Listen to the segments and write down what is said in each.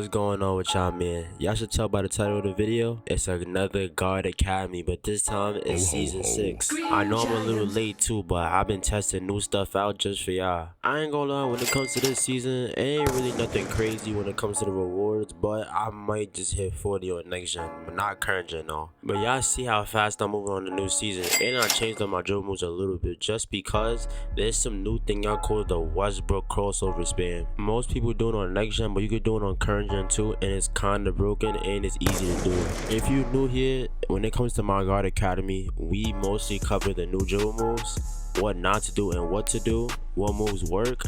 What's going on with y'all, man? Y'all should tell by the title of the video, it's another Guard Academy, but this time it's season 6. I know I'm a little late too, but I've been testing new stuff out just for y'all. I ain't gonna lie, when it comes to this season, it ain't really nothing crazy when it comes to the rewards, but I might just hit 40 on next gen, but not current gen though. But y'all see how fast I'm moving on the new season, and I changed up my dribble moves a little bit just because there's some new thing y'all call the Westbrook crossover spam. Most people do it on next gen, but you could do it on current gen too, and it's kinda broken and it's easy to do. If you new here, when it comes to my Guard Academy, we mostly cover the new dribble moves, what not to do and what to do, what moves work,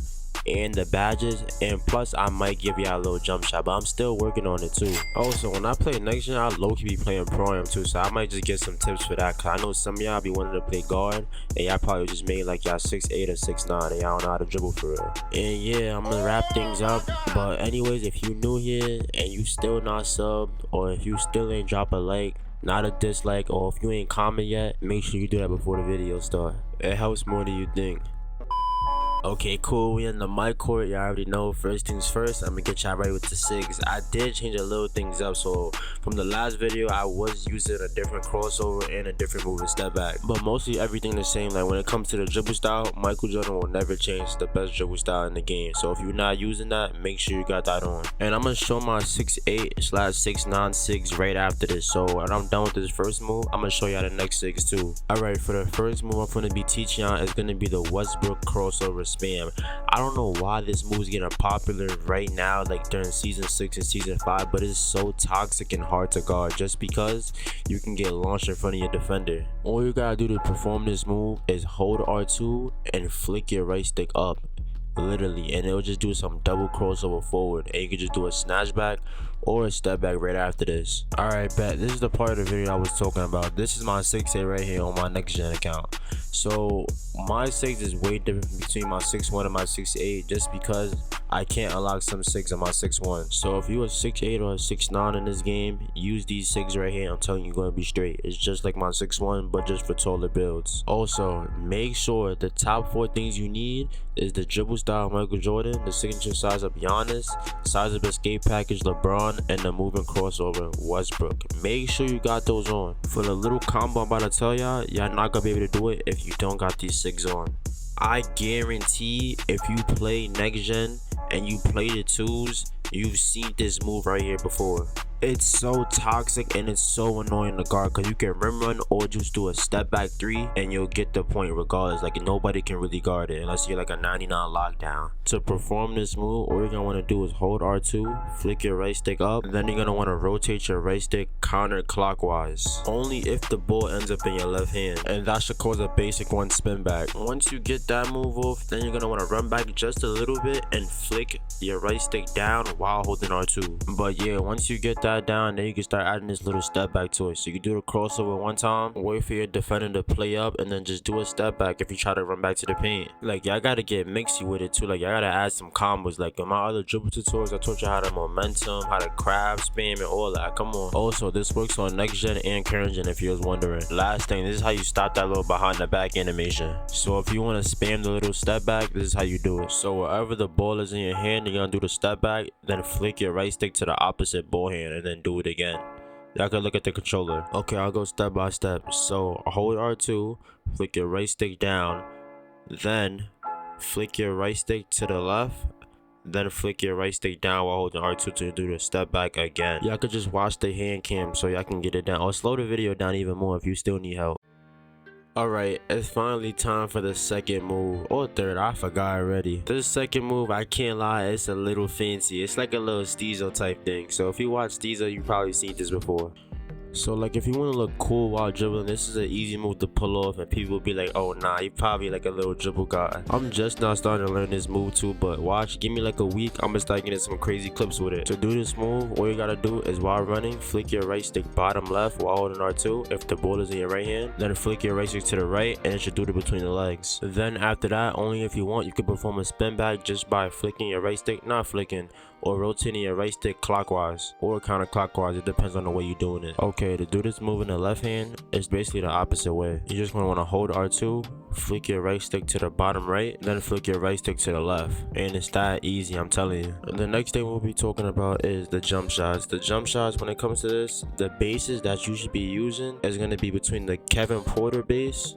and the badges, and plus I might give y'all a little jump shot, but I'm still working on it too. Also, when I play next gen, I low-key be playing pro-am too, so I might just get some tips for that, cause I know some of y'all be wanting to play guard and y'all probably just made like y'all 6'8 or 6'9 and y'all don't know how to dribble for real. And yeah, I'm gonna wrap things up, but anyways, if you new here and you still not subbed, or if you still ain't drop a like, not a dislike, or if you ain't comment yet, make sure you do that before the video start. It helps more than you think. Okay, cool, we in the mic court. Y'all already know, first things first, I'm gonna get y'all ready with the SIGs. I did change a little things up, so from the last video I was using a different crossover and a different move and step back, but mostly everything the same. Like when it comes to the dribble style, Michael Jordan will never change, the best dribble style in the game. So if you're not using that, make sure you got that on. And I'm gonna show my 6'8/6'9 SIGs right after this. So when I'm done with this first move, I'm gonna show y'all the next SIGs too. Alright, for the first move I'm gonna be teaching y'all is gonna be the Westbrook crossover spam. I don't know why this move is getting popular right now, like during season 6 and season 5, but it's so toxic and hard to guard just because you can get launched in front of your defender. All you gotta do to perform this move is hold R2 and flick your right stick up, literally, and it'll just do some double crossover forward, and you can just do a snatch back or a step back right after this. Alright, bet, this is the part of the video I was talking about. This is my 6'8 right here on my next gen account. So my 6 is way different between my 6'1 and my 6'8 just because I can't unlock some 6 on my 6'1. So if you a 6'8 or a 6'9 in this game, use these 6 right here. I'm telling you, you're gonna be straight. It's just like my 6'1 but just for taller builds. Also, make sure the top 4 things you need is the dribble style Michael Jordan, the signature size of Giannis, size of escape package LeBron, and the moving crossover Westbrook. Make sure you got those on. For the little combo I'm about to tell y'all, y'all not gonna be able to do it if you don't got these 6 on. I guarantee if you play next gen and you play the 2s, you've seen this move right here before. It's so toxic and it's so annoying to guard because you can rim run or just do a step back 3 and you'll get the point regardless. Like nobody can really guard it unless you're like a 99 lockdown. To perform this move, all you're gonna want to do is hold R2, flick your right stick up, and then you're gonna want to rotate your right stick counterclockwise, only if the ball ends up in your left hand, and that should cause a basic 1 spin back. Once you get that move off, then you're gonna want to run back just a little bit and flick your right stick down while holding R2. But yeah, once you get that down, then you can start adding this little step back to it. So you can do the crossover 1 time, wait for your defender to play up, and then just do a step back if you try to run back to the paint. Like y'all gotta get mixy with it too. Like y'all gotta add some combos. Like in my other dribble tutorials, I taught you how to momentum, how to crab spam, and all that. Come on. Also, this works on next gen and current gen if you was wondering. Last thing, this is how you stop that little behind the back animation. So if you want to spam the little step back, this is how you do it. So wherever the ball is in your hand, you're gonna do the step back, then flick your right stick to the opposite ball hand, and then do it again. Y'all can look at the controller. Okay, I'll go step by step. So hold R2, flick your right stick down, then flick your right stick to the left, then flick your right stick down while holding R2 to do the step back again. Y'all could just watch the hand cam so y'all can get it down, or slow the video down even more if you still need help. Alright, it's finally time for the second move, or third, I forgot already. This second move, I can't lie, it's a little fancy. It's like a little Steezo type thing. So if you watch Steezo, you probably seen this before. So like if you want to look cool while dribbling, this is an easy move to pull off, and people will be like, oh nah, you probably like a little dribble guy. I'm just now starting to learn this move too, but watch, give me like a week, I'm gonna start getting some crazy clips with it. To do this move, all you gotta do is while running, flick your right stick bottom left while holding R2 if the ball is in your right hand, then flick your right stick to the right, and it should do it between the legs. Then after that, only if you want, you can perform a spin back just by flicking your right stick, not flicking, or rotating your right stick clockwise or counterclockwise. It depends on the way you're doing it. Okay, to do this move in the left hand, it's basically the opposite way. You're just gonna wanna hold R2, flick your right stick to the bottom right, then flick your right stick to the left. And it's that easy, I'm telling you. The next thing we'll be talking about is the jump shots. The jump shots, when it comes to this, the bases that you should be using is gonna be between the Kevin Porter base,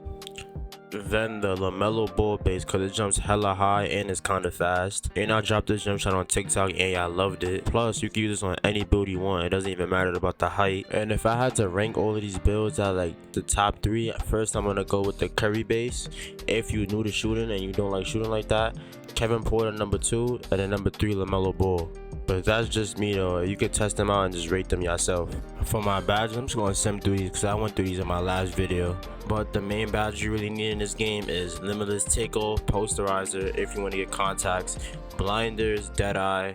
then the LaMelo Ball base, because it jumps hella high and it's kind of fast. And I dropped this jump shot on TikTok and I loved it. Plus you can use this on any build you want. It doesn't even matter about the height. And if I had to rank all of these builds at like the top 3, first I'm gonna go with the Curry base. If you're new to shooting and you don't like shooting like that, Kevin Porter number 2, and then number 3 LaMelo Ball. But that's just me though. You could test them out and just rate them yourself. For my badges, I'm just gonna sim through these because I went through these in my last video. But the main badge you really need in this game is Limitless Takeoff, Posterizer if you want to get contacts, Blinders, Deadeye,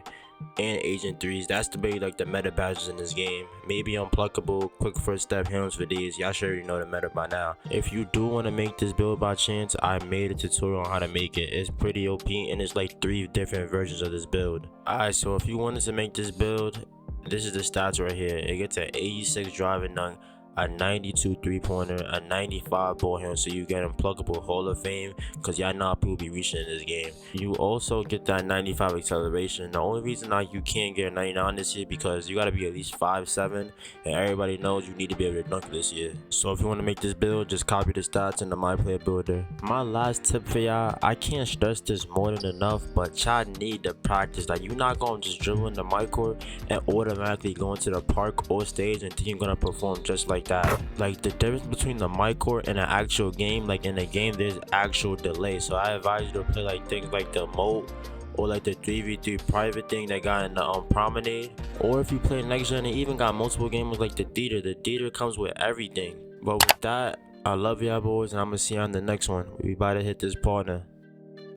and Agent 3s. That's the meta badges in this game. Maybe Unpluckable, Quick First Step, Helms for these. Y'all sure you know the meta by now. If you do want to make this build by chance, I made a tutorial on how to make it. It's pretty OP and it's like 3 different versions of this build. Alright, so if you wanted to make this build, this is the stats right here. It gets an 86 driving dunk, a 92 3-pointer, a 95 ball handle, so you get Unpluckable Hall of Fame, because y'all know people be reaching in this game. You also get that 95 acceleration. The only reason you can't get a 99 this year because you got to be at least 5'7", and everybody knows you need to be able to dunk this year. So if you want to make this build, just copy the stats in the My Player Builder. My last tip for y'all, I can't stress this more than enough, but y'all need to practice. Like, you're not going to just dribble in the midcourt and automatically go into the park or stage and think you're going to perform just like that. Like, the difference between the midcourt and an actual game, like in a game there's actual delay, so I advise you to play like things like the moat or like the 3v3 private thing they got in the promenade. Or if you play next gen, and even got multiple games like the theater comes with everything. But with that, I love y'all boys, and I'm gonna see you on the next one. We about to hit this partner.